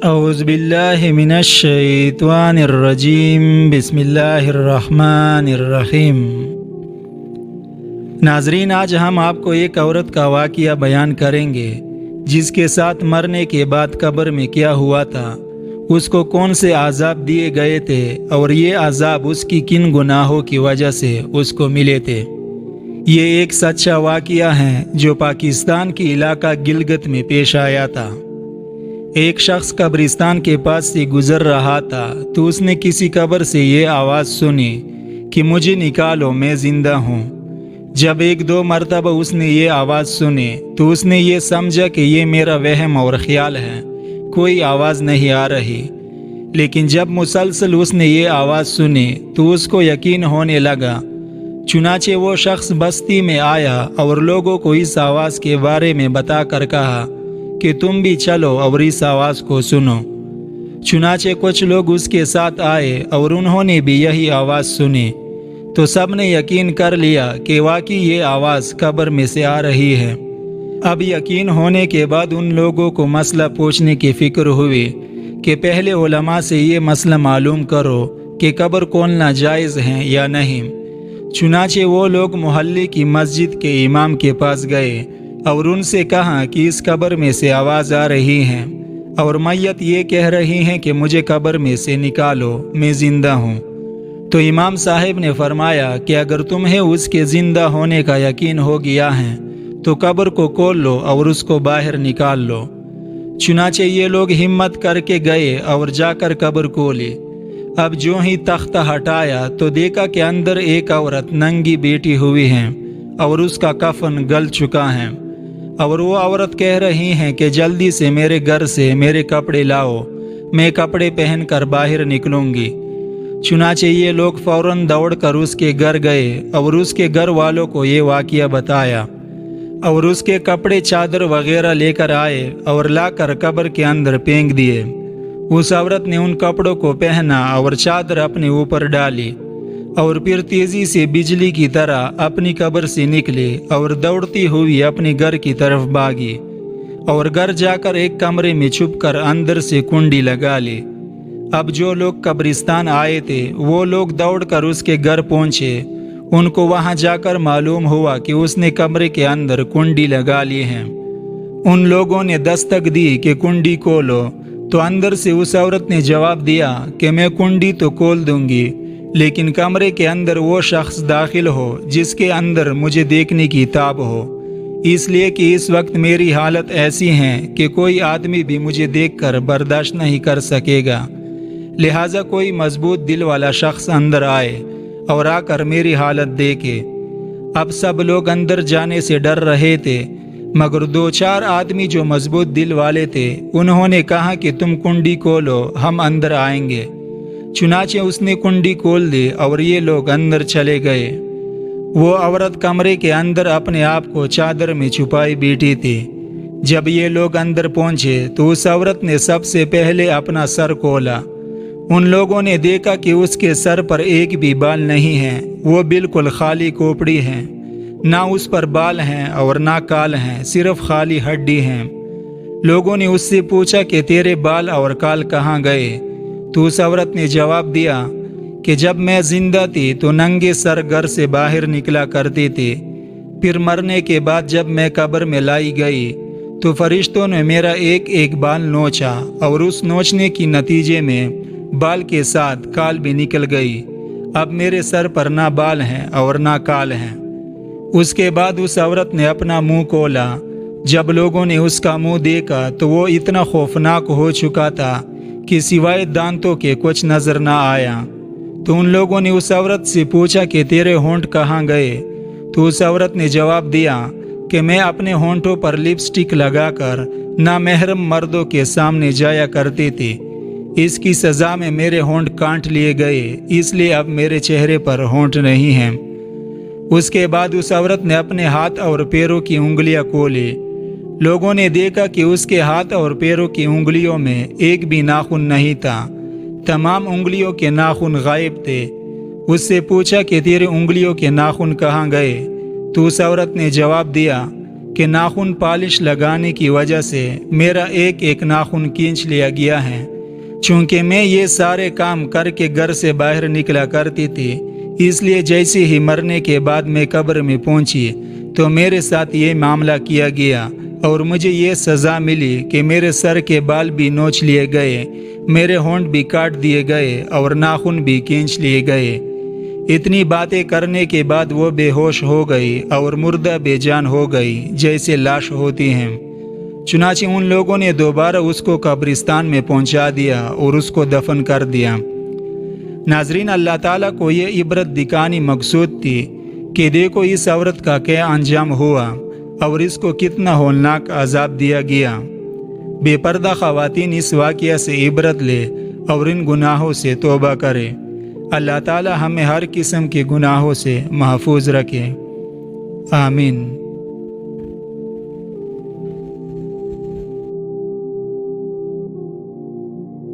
اعوذ باللہ من الشیطان الرجیم بسم اللہ الرحمن الرحیم۔ ناظرین، آج ہم آپ کو ایک عورت کا واقعہ بیان کریں گے جس کے ساتھ مرنے کے بعد قبر میں کیا ہوا تھا، اس کو کون سے عذاب دیے گئے تھے اور یہ عذاب اس کی کن گناہوں کی وجہ سے اس کو ملے تھے۔ یہ ایک سچا واقعہ ہے جو پاکستان کی علاقہ گلگت میں پیش آیا تھا۔ ایک شخص قبرستان کے پاس سے گزر رہا تھا تو اس نے کسی قبر سے یہ آواز سنی کہ مجھے نکالو، میں زندہ ہوں۔ جب ایک دو مرتبہ اس نے یہ آواز سنی تو اس نے یہ سمجھا کہ یہ میرا وہم اور خیال ہے، کوئی آواز نہیں آ رہی۔ لیکن جب مسلسل اس نے یہ آواز سنی تو اس کو یقین ہونے لگا۔ چنانچہ وہ شخص بستی میں آیا اور لوگوں کو اس آواز کے بارے میں بتا کر کہا کہ تم بھی چلو اور اس آواز کو سنو۔ چنانچہ کچھ لوگ اس کے ساتھ آئے اور انہوں نے بھی یہی آواز سنی تو سب نے یقین کر لیا کہ واقعی یہ آواز قبر میں سے آ رہی ہے۔ اب یقین ہونے کے بعد ان لوگوں کو مسئلہ پوچھنے کی فکر ہوئی کہ پہلے علماء سے یہ مسئلہ معلوم کرو کہ قبر کھولنا جائز ہے یا نہیں۔ چنانچہ وہ لوگ محلے کی مسجد کے امام کے پاس گئے اور ان سے کہا کہ اس قبر میں سے آواز آ رہی ہے اور میت یہ کہہ رہی ہیں کہ مجھے قبر میں سے نکالو، میں زندہ ہوں۔ تو امام صاحب نے فرمایا کہ اگر تمہیں اس کے زندہ ہونے کا یقین ہو گیا ہے تو قبر کو کھول لو اور اس کو باہر نکال لو۔ چنانچہ یہ لوگ ہمت کر کے گئے اور جا کر قبر کھولی۔ اب جو ہی تختہ ہٹایا تو دیکھا کہ اندر ایک عورت ننگی بیٹھی ہوئی ہے اور اس کا کفن گل چکا ہے، اور وہ عورت کہہ رہی ہیں کہ جلدی سے میرے گھر سے میرے کپڑے لاؤ، میں کپڑے پہن کر باہر نکلوں گی۔ چنانچہ یہ لوگ فوراً دوڑ کر اس کے گھر گئے اور اس کے گھر والوں کو یہ واقعہ بتایا اور اس کے کپڑے چادر وغیرہ لے کر آئے اور لا کر قبر کے اندر پھینک دیے۔ اس عورت نے ان کپڑوں کو پہنا اور چادر اپنے اوپر ڈالی اور پھر تیزی سے بجلی کی طرح اپنی قبر سے نکلی اور دوڑتی ہوئی اپنے گھر کی طرف بھاگی اور گھر جا کر ایک کمرے میں چھپ کر اندر سے کنڈی لگا لی۔ اب جو لوگ قبرستان آئے تھے وہ لوگ دوڑ کر اس کے گھر پہنچے۔ ان کو وہاں جا کر معلوم ہوا کہ اس نے کمرے کے اندر کنڈی لگا لی ہے۔ ان لوگوں نے دستک دی کہ کنڈی کھولو تو اندر سے اس عورت نے جواب دیا کہ میں کنڈی تو کھول دوں گی، لیکن کمرے کے اندر وہ شخص داخل ہو جس کے اندر مجھے دیکھنے کی تاب ہو، اس لیے کہ اس وقت میری حالت ایسی ہے کہ کوئی آدمی بھی مجھے دیکھ کر برداشت نہیں کر سکے گا، لہٰذا کوئی مضبوط دل والا شخص اندر آئے اور آ کر میری حالت دیکھے۔ اب سب لوگ اندر جانے سے ڈر رہے تھے، مگر دو چار آدمی جو مضبوط دل والے تھے انہوں نے کہا کہ تم کنڈی کھولو، ہم اندر آئیں گے۔ چنانچہ اس نے کنڈی کھول دی اور یہ لوگ اندر چلے گئے۔ وہ عورت کمرے کے اندر اپنے آپ کو چادر میں چھپائی بیٹھی تھی۔ جب یہ لوگ اندر پہنچے تو اس عورت نے سب سے پہلے اپنا سر کھولا۔ ان لوگوں نے دیکھا کہ اس کے سر پر ایک بھی بال نہیں ہے، وہ بالکل خالی کھوپڑی ہے، نہ اس پر بال ہیں اور نہ کال ہیں، صرف خالی ہڈی ہیں۔ لوگوں نے اس سے پوچھا کہ تیرے بال اور کال کہاں گئے؟ تو اس عورت نے جواب دیا کہ جب میں زندہ تھی تو ننگے سر گھر سے باہر نکلا کرتی تھی، پھر مرنے کے بعد جب میں قبر میں لائی گئی تو فرشتوں نے میرا ایک ایک بال نوچا اور اس نوچنے کی نتیجے میں بال کے ساتھ کال بھی نکل گئی۔ اب میرے سر پر نہ بال ہیں اور نہ کال ہیں۔ اس کے بعد اس عورت نے اپنا منہ کھولا۔ جب لوگوں نے اس کا منہ دیکھا تو وہ اتنا خوفناک ہو چکا تھا کہ سوائے دانتوں کے کچھ نظر نہ آیا۔ تو ان لوگوں نے اس عورت سے پوچھا کہ تیرے ہونٹ کہاں گئے؟ تو اس عورت نے جواب دیا کہ میں اپنے ہونٹوں پر لپسٹک لگا کر نامحرم مردوں کے سامنے جایا کرتی تھی، اس کی سزا میں میرے ہونٹ کاٹ لیے گئے، اس لیے اب میرے چہرے پر ہونٹ نہیں ہیں۔ اس کے بعد اس عورت نے اپنے ہاتھ اور پیروں کی انگلیاں کھولی۔ لوگوں نے دیکھا کہ اس کے ہاتھ اور پیروں کی انگلیوں میں ایک بھی ناخن نہیں تھا، تمام انگلیوں کے ناخن غائب تھے۔ اس سے پوچھا کہ تیرے انگلیوں کے ناخن کہاں گئے؟ تو اس عورت نے جواب دیا کہ ناخن پالش لگانے کی وجہ سے میرا ایک ایک ناخن کھینچ لیا گیا ہے۔ چونکہ میں یہ سارے کام کر کے گھر سے باہر نکلا کرتی تھی، اس لیے جیسے ہی مرنے کے بعد میں قبر میں پہنچی تو میرے ساتھ یہ معاملہ کیا گیا اور مجھے یہ سزا ملی کہ میرے سر کے بال بھی نوچ لیے گئے، میرے ہونٹ بھی کاٹ دیے گئے اور ناخن بھی کھینچ لیے گئے۔ اتنی باتیں کرنے کے بعد وہ بے ہوش ہو گئی اور مردہ بے جان ہو گئی جیسے لاش ہوتی ہیں۔ چنانچہ ان لوگوں نے دوبارہ اس کو قبرستان میں پہنچا دیا اور اس کو دفن کر دیا۔ ناظرین، اللہ تعالیٰ کو یہ عبرت دکھانی مقصود تھی کہ دیکھو اس عورت کا کیا انجام ہوا اور اس کو کتنا ہولناک عذاب دیا گیا۔ بے پردہ خواتین اس واقعہ سے عبرت لے اور ان گناہوں سے توبہ کرے۔ اللہ تعالیٰ ہمیں ہر قسم کے گناہوں سے محفوظ رکھے، آمین۔